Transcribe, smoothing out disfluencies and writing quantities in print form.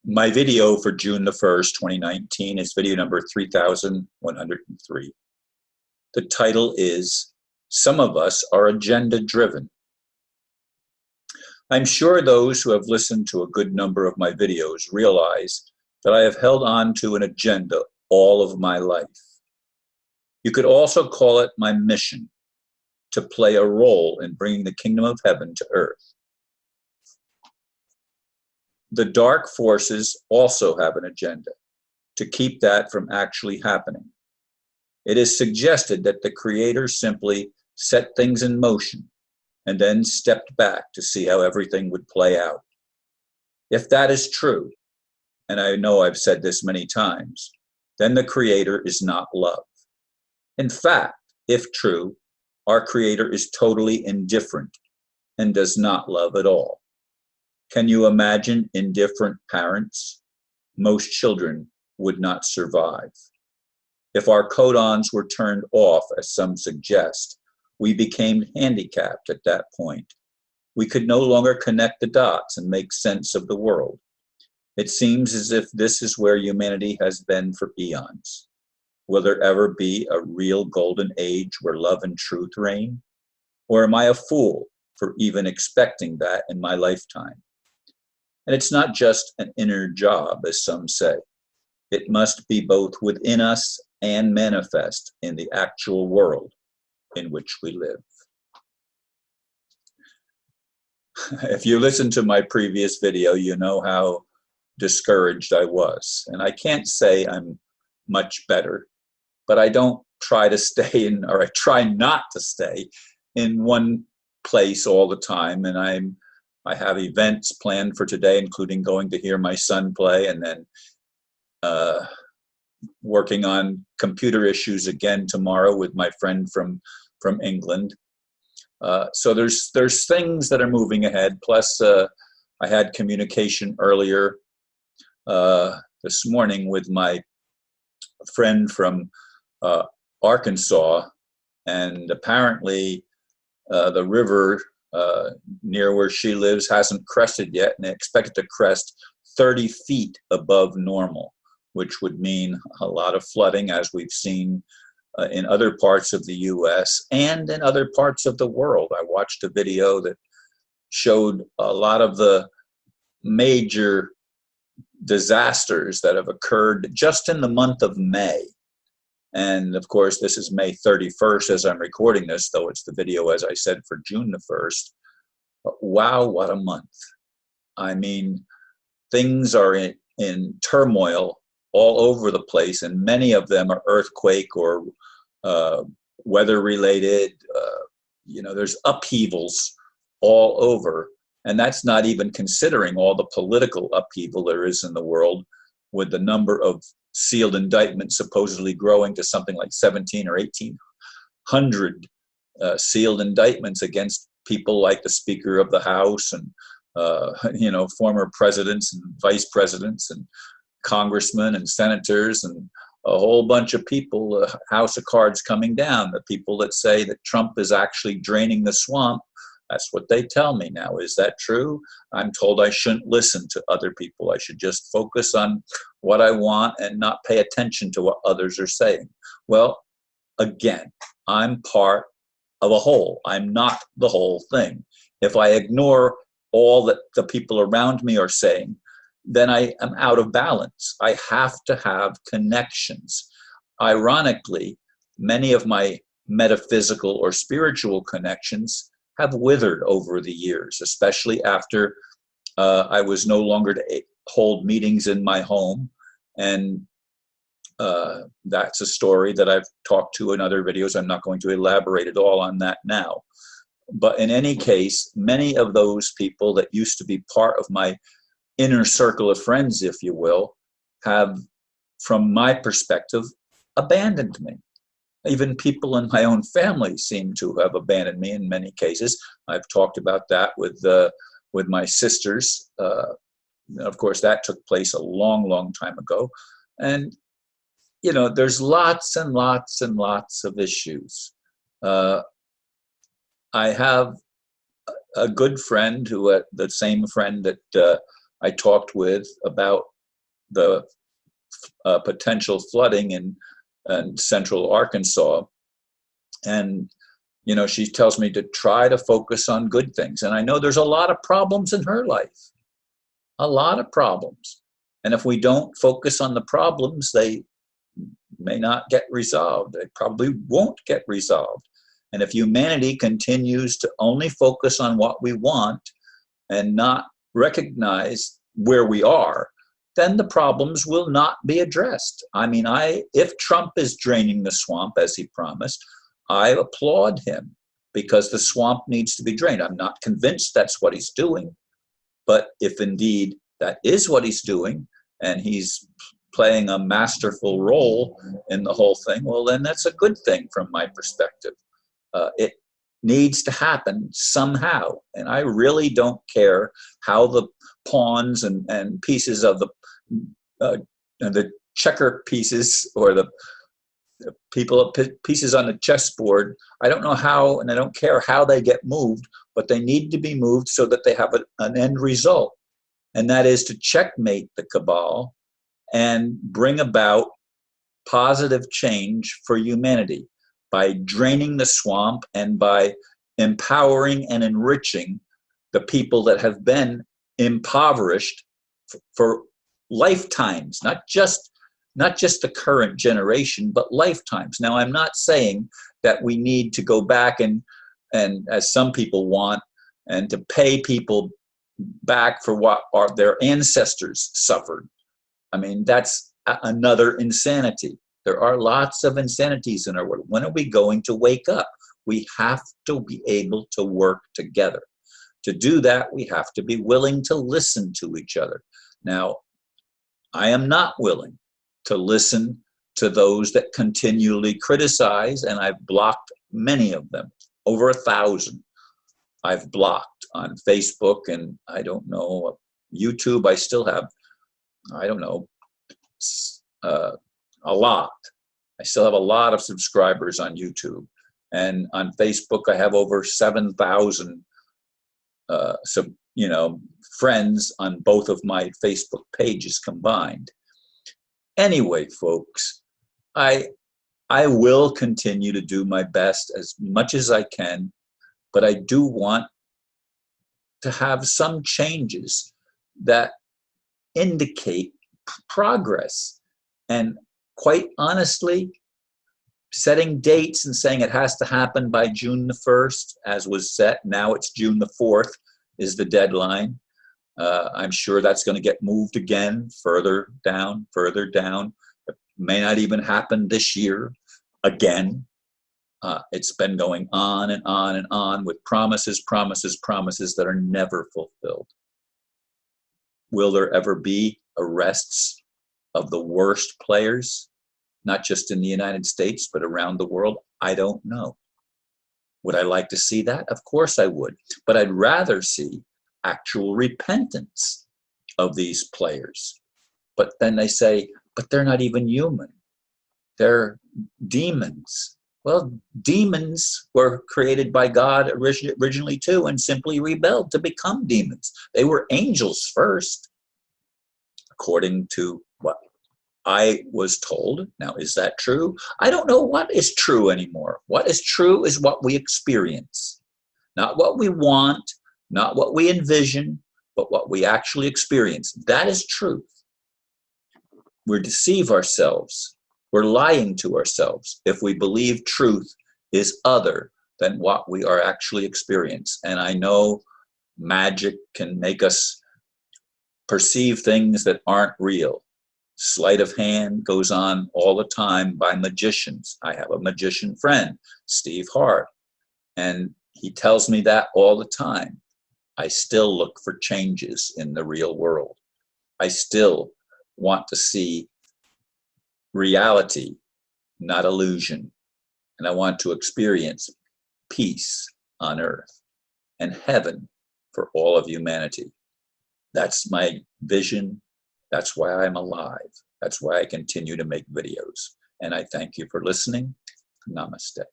My video for June the 1st, 2019 is video number 3103. The title is, Some of Us Are Agenda Driven. I'm sure those who have listened to a good number of my videos realize that I have held on to an agenda all of my life. You could also call it my mission, to play a role in bringing the kingdom of heaven to earth. The dark forces also have an agenda, to keep that from actually happening. It is suggested that the Creator simply set things in motion and then stepped back to see how everything would play out. If that is true, and I know I've said this many times, then the Creator is not love. In fact, if true, our Creator is totally indifferent and does not love at all. Can you imagine indifferent parents? Most children would not survive. If our codons were turned off, as some suggest, we became handicapped at that point. We could no longer connect the dots and make sense of the world. It seems as if this is where humanity has been for eons. Will there ever be a real golden age where love and truth reign? Or am I a fool for even expecting that in my lifetime? And it's not just an inner job, as some say. It must be both within us and manifest in the actual world in which we live. If you listen to my previous video, you know how discouraged I was. And I can't say I'm much better, but I don't try to stay in, or I try not to stay in one place all the time. And I have events planned for today, including going to hear my son play, and then working on computer issues again tomorrow with my friend from England. So there's things that are moving ahead. Plus, I had communication earlier this morning with my friend from Arkansas, and apparently the river near where she lives hasn't crested yet, and they expect it to crest 30 feet above normal, which would mean a lot of flooding, as we've seen in other parts of the U.S. and in other parts of the world. I watched a video that showed a lot of the major disasters that have occurred just in the month of May. And of course, this is May 31st as I'm recording this, though it's the video, as I said, for June the 1st. But wow, what a month. I mean, things are in turmoil all over the place, and many of them are earthquake or weather related. There's upheavals all over. And that's not even considering all the political upheaval there is in the world, with the number of sealed indictments supposedly growing to something like 17 or 1,800 sealed indictments against people like the Speaker of the House and former presidents and vice presidents and congressmen and senators and a whole bunch of people, house of cards coming down. The people that say that Trump is actually draining the swamp, that's what they tell me now. Is that true? I'm told I shouldn't listen to other people. I should just focus on what I want and not pay attention to what others are saying. Well, again, I'm part of a whole. I'm not the whole thing. If I ignore all that the people around me are saying, then I am out of balance. I have to have connections. Ironically, many of my metaphysical or spiritual connections have withered over the years, especially after I was no longer to hold meetings in my home. And that's a story that I've talked to in other videos. I'm not going to elaborate at all on that now. But in any case, many of those people that used to be part of my inner circle of friends, if you will, have, from my perspective, abandoned me. Even people in my own family seem to have abandoned me in many cases. I've talked about that with my sisters. Of course, that took place a long, long time ago. And, there's lots and lots and lots of issues. I have a good friend the same friend that I talked with about the potential flooding in central Arkansas. And, you know, she tells me to try to focus on good things. And I know there's a lot of problems in her life, a lot of problems. And if we don't focus on the problems, they may not get resolved. They probably won't get resolved. And if humanity continues to only focus on what we want and not recognize where we are, then the problems will not be addressed. I mean, if Trump is draining the swamp as he promised, I applaud him, because the swamp needs to be drained. I'm not convinced that's what he's doing, but if indeed that is what he's doing, and he's playing a masterful role in the whole thing, well, then that's a good thing from my perspective. It needs to happen somehow, and I really don't care how the pawns and pieces of the checker pieces, or the pieces on the chessboard, I don't know how, and I don't care how they get moved, but they need to be moved so that they have an end result, and that is to checkmate the cabal and bring about positive change for humanity by draining the swamp and by empowering and enriching the people that have been impoverished for lifetimes, not just the current generation, but lifetimes. Now, I'm not saying that we need to go back and as some people want, and to pay people back for what their ancestors suffered. I mean, that's another insanity. There are lots of insanities in our world. When are we going to wake up? We have to be able to work together. To do that, we have to be willing to listen to each other. Now, I am not willing to listen to those that continually criticize, and I've blocked many of them, over 1,000. I've blocked on Facebook, and I don't know, YouTube, I still have, I don't know, a lot. I still have a lot of subscribers on YouTube. And on Facebook, I have over 7,000 friends on both of my Facebook pages combined. Anyway, folks, I will continue to do my best as much as I can, but I do want to have some changes that indicate progress. And quite honestly, setting dates and saying it has to happen by June the 1st, as was set, now it's June the 4th is the deadline. I'm sure that's going to get moved again, further down, further down. It may not even happen this year again. It's been going on and on and on with promises, promises, promises that are never fulfilled. Will there ever be arrests of the worst players, not just in the United States, but around the world? I don't know. Would I like to see that? Of course I would. But I'd rather see actual repentance of these players. But then they say, but they're not even human. They're demons. Well, demons were created by God originally too, and simply rebelled to become demons. They were angels first, according to what I was told. Now, is that true? I don't know what is true anymore. What is true is what we experience, not what we want, not what we envision, but what we actually experience. That is truth. We deceive ourselves. We're lying to ourselves if we believe truth is other than what we are actually experiencing. And I know magic can make us perceive things that aren't real. Sleight of hand goes on all the time by magicians. I have a magician friend, Steve Hart, and he tells me that all the time. I still look for changes in the real world. I still want to see reality, not illusion. And I want to experience peace on earth and heaven for all of humanity. That's my vision. That's why I'm alive. That's why I continue to make videos. And I thank you for listening. Namaste.